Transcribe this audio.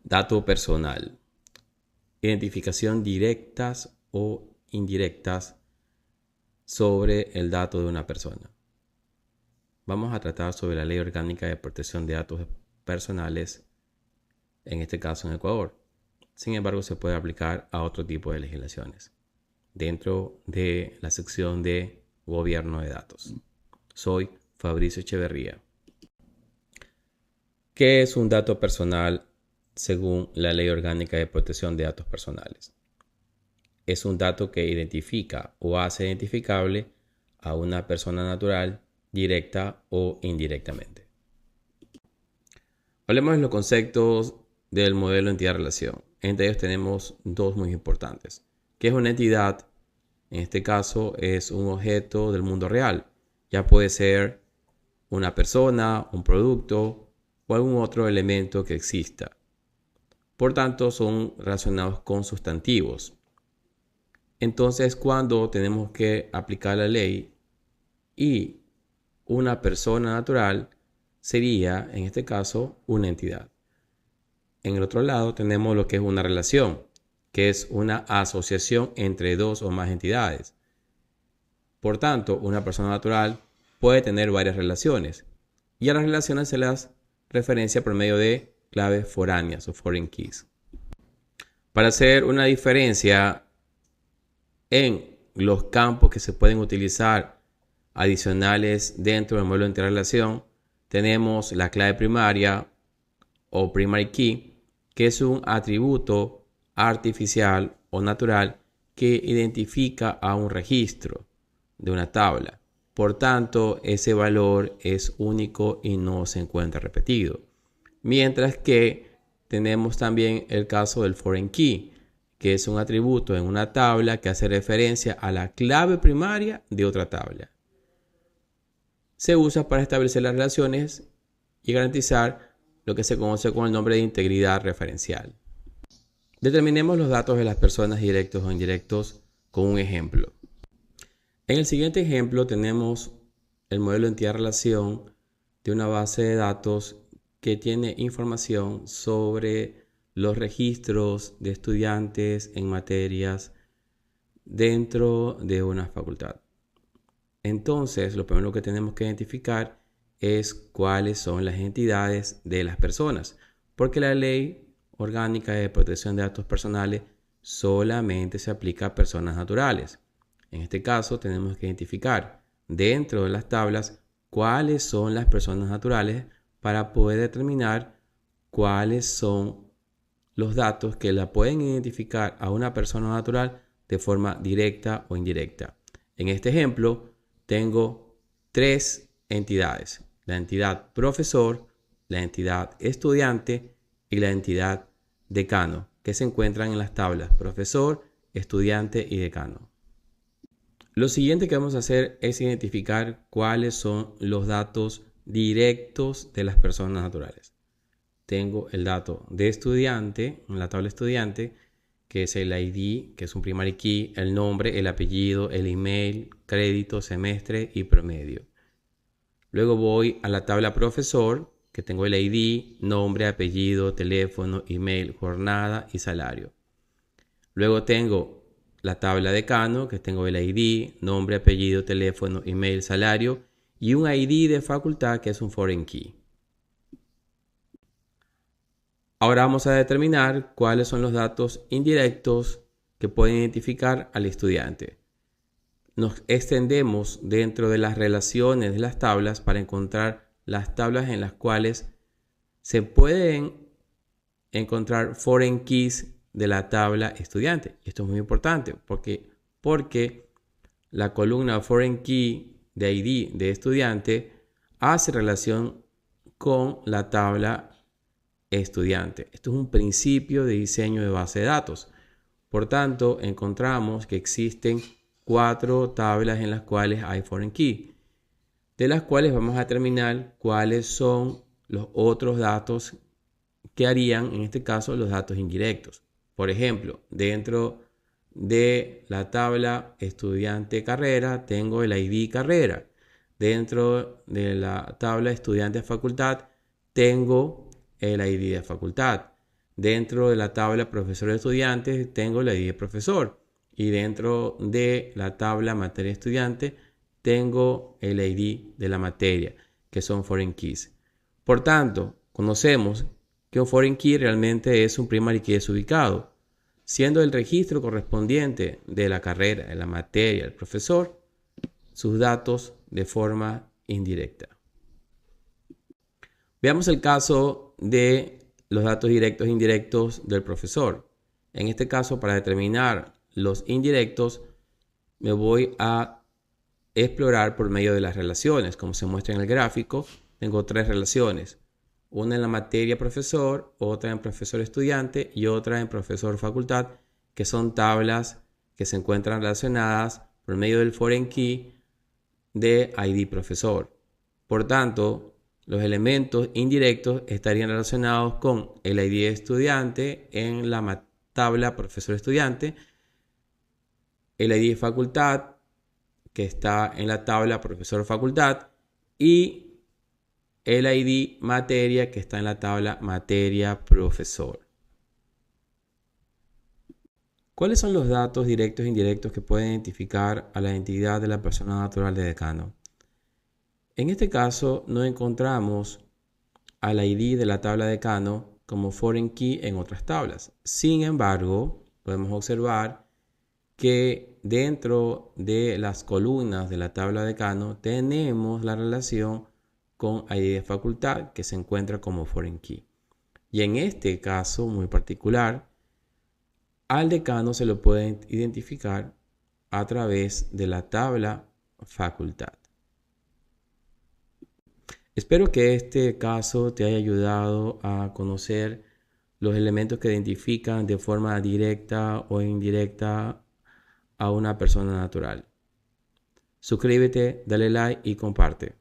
Dato personal. Identificación directas o indirectas sobre el dato de una persona. Vamos a tratar sobre la Ley Orgánica de Protección de Datos Personales, en este caso en Ecuador. Sin embargo, se puede aplicar a otro tipo de legislaciones dentro de la sección de Gobierno de Datos. Soy Fabricio Echeverría. ¿Qué es un dato personal según la Ley Orgánica de Protección de Datos Personales? Es un dato que identifica o hace identificable a una persona natural, directa o indirectamente. Hablemos de los conceptos del modelo entidad-relación. Entre ellos tenemos dos muy importantes. ¿Qué es una entidad? En este caso es un objeto del mundo real. Ya puede ser una persona, un producto o algún otro elemento que exista. Por tanto, son relacionados con sustantivos. Entonces, cuando tenemos que aplicar la ley y una persona natural sería, en este caso, una entidad. En el otro lado tenemos lo que es una relación, que es una asociación entre dos o más entidades. Por tanto, una persona natural puede tener varias relaciones y a las relaciones se las referencia por medio de claves foráneas o foreign keys. Para hacer una diferencia en los campos que se pueden utilizar adicionales dentro del modelo de interrelación, tenemos la clave primaria o primary key, que es un atributo artificial o natural que identifica a un registro de una tabla. Por tanto, ese valor es único y no se encuentra repetido. Mientras que tenemos también el caso del foreign key, que es un atributo en una tabla que hace referencia a la clave primaria de otra tabla. Se usa para establecer las relaciones y garantizar lo que se conoce con el nombre de integridad referencial. Determinemos los datos de las personas directos o indirectos con un ejemplo. En el siguiente ejemplo tenemos el modelo de entidad-relación de una base de datos que tiene información sobre los registros de estudiantes en materias dentro de una facultad. Entonces, lo primero que tenemos que identificar es cuáles son las entidades de las personas, porque la Ley Orgánica de Protección de Datos Personales solamente se aplica a personas naturales. En este caso, tenemos que identificar dentro de las tablas cuáles son las personas naturales para poder determinar cuáles son los datos que la pueden identificar a una persona natural de forma directa o indirecta. En este ejemplo, tengo tres entidades: la entidad profesor, la entidad estudiante y la entidad decano, que se encuentran en las tablas profesor, estudiante y decano. Lo siguiente que vamos a hacer es identificar cuáles son los datos directos de las personas naturales. Tengo el dato de estudiante en la tabla estudiante, que es el ID, que es un primary key, el nombre, el apellido, el email, crédito, semestre y promedio. Luego voy a la tabla profesor, que tengo el ID, nombre, apellido, teléfono, email, jornada y salario. Luego tengo la tabla decano, que tengo el ID, nombre, apellido, teléfono, email, salario y un ID de facultad, que es un foreign key. Ahora vamos a determinar cuáles son los datos indirectos que pueden identificar al estudiante. Nos extendemos dentro de las relaciones de las tablas para encontrar las tablas en las cuales se pueden encontrar foreign keys de la tabla estudiante. Esto es muy importante porque la columna foreign key de ID de estudiante hace relación con la tabla estudiante. Esto es un principio de diseño de base de datos. Por tanto, encontramos que existen 4 tablas en las cuales hay foreign key, de las cuales vamos a determinar cuáles son los otros datos que harían, en este caso, los datos indirectos. Por ejemplo, dentro de la tabla estudiante carrera tengo el ID carrera. Dentro de la tabla estudiante facultad tengo el ID de facultad. Dentro de la tabla profesor-estudiante tengo la ID de profesor. Y dentro de la tabla materia-estudiante tengo el ID de la materia, que son foreign keys. Por tanto, conocemos que un foreign key realmente es un primary key desubicado, siendo el registro correspondiente de la carrera, de la materia, del profesor, sus datos de forma indirecta. Veamos el caso de los datos directos e indirectos del profesor. En este caso, para determinar los indirectos, me voy a explorar por medio de las relaciones. Como se muestra en el gráfico, tengo 3 relaciones. Una en la materia profesor, otra en profesor estudiante y otra en profesor facultad, que son tablas que se encuentran relacionadas por medio del foreign key de ID profesor. Por tanto, los elementos indirectos estarían relacionados con el ID de estudiante en la tabla profesor estudiante, el ID de facultad que está en la tabla profesor facultad y el ID materia que está en la tabla materia profesor. ¿Cuáles son los datos directos e indirectos que pueden identificar a la identidad de la persona natural de decano? En este caso no encontramos al ID de la tabla decano como foreign key en otras tablas. Sin embargo, podemos observar que dentro de las columnas de la tabla decano tenemos la relación con ID de facultad que se encuentra como foreign key. Y en este caso muy particular, al decano se lo puede identificar a través de la tabla facultad. Espero que este caso te haya ayudado a conocer los elementos que identifican de forma directa o indirecta a una persona natural. Suscríbete, dale like y comparte.